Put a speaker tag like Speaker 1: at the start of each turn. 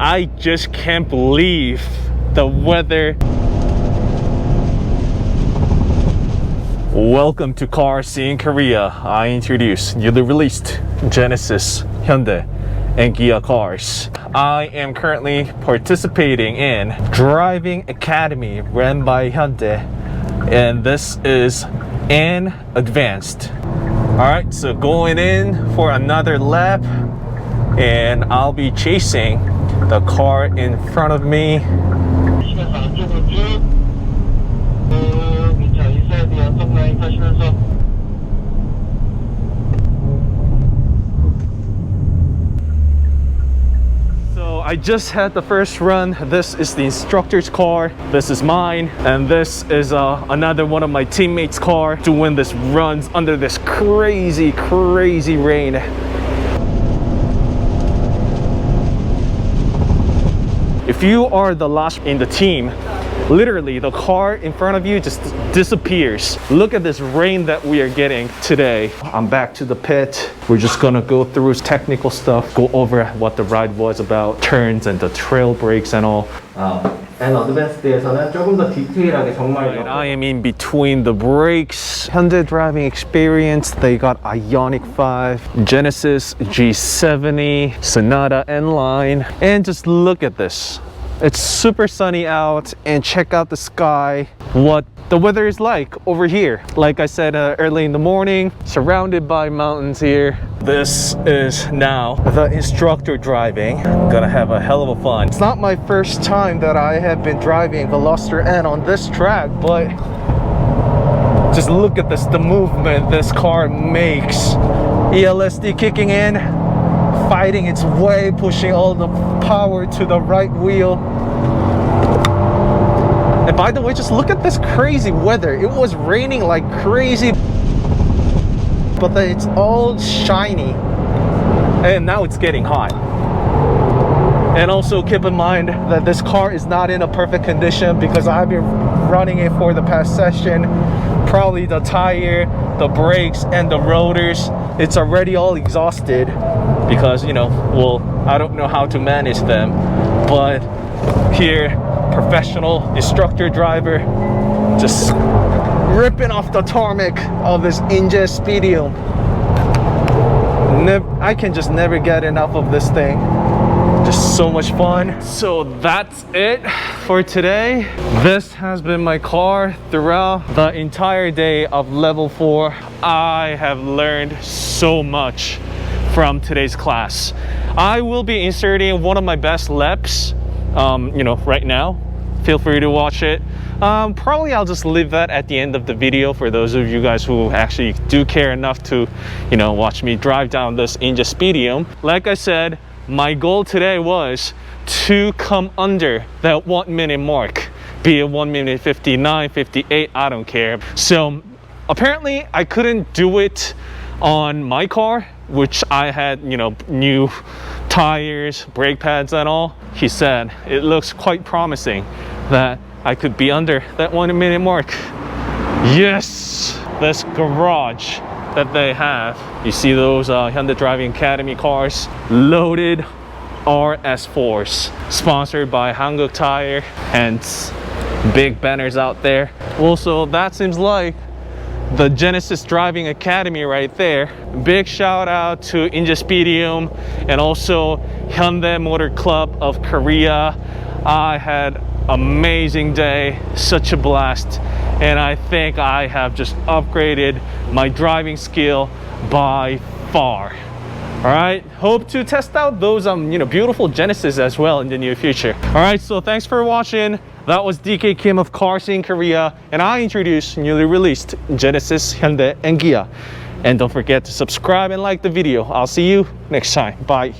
Speaker 1: I just can't believe the weather. Welcome to Car Scene Korea. I introduce newly released Genesis, Hyundai, and Kia cars. I am currently participating in Driving Academy ran by Hyundai, and this is an advanced. Alright, so going in for another lap, and I'll be chasing the car in front of me. So I just had the first run. This is the instructor's car. This is mine, and this is another one of my teammates' car doing this runs under this crazy rain. If you are the last in the team, literally the car in front of you just disappears. Look at this rain that we are getting today. I'm back to the pit. We're just gonna go through technical stuff, go over what the ride was about, turns and the trail brakes and all.
Speaker 2: and 어드밴스드에서는 조금 더 디테일하게 정말
Speaker 1: I am in between the brakes. Hyundai driving experience, they got Ioniq 5, Genesis G70, Sonata N-Line, and just look at this. It's super sunny out, and check out the sky. What the weather is like over here. Like I said early in the morning, surrounded by mountains here. This is now the instructor driving. Gonna have a hell of a fun. It's not my first time that I have been driving Veloster N on this track, but just look at this, the movement this car makes. ELSD kicking in, fighting its way, pushing all the power to the right wheel. And by the way, just look at this crazy weather. It was raining like crazy, but then it's all shiny, and now it's getting hot. And also keep in mind that this car is not in a perfect condition because I've been running it for the past session. Probably the tire, the brakes, and the rotors, it's already all exhausted because, you know, well, I don't know how to manage them. But here, professional instructor driver, just ripping off the tarmac of this Ninja Speedium. I can just never get enough of this thing. Just so much fun. So that's it for today. This has been my car throughout the entire day of level 4. I have learned so much from today's class. I will be inserting one of my best laps, you know, right now. Feel free to watch it. Probably I'll just leave that at the end of the video for those of you guys who actually do care enough to, you know, watch me drive down this Ninja Speedium. Like I said, my goal today was to come under that 1 minute mark, be it 1 minute 59, 58, I don't care. So apparently I couldn't do it on my car, which I had, you know, new tires, brake pads and all. He said it looks quite promising that I could be under that 1 minute mark. Yes, this garage that they have, you see those Hyundai Driving Academy cars, loaded RS4s, sponsored by Hankook Tire, hence big banners out there. Also, that seems like the Genesis Driving Academy right there. Big shout out to Ninja Speedium and also Hyundai Motor Club of Korea. I had amazing day, such a blast, and I think I have just upgraded my driving skill by far. All right, hope to test out those you know, beautiful Genesis as well in the near future. All right, so thanks for watching. That was DK Kim of Car Scene Korea, and I introduced newly released Genesis, Hyundai, and Kia. And don't forget to subscribe and like the video. I'll see you next time. Bye.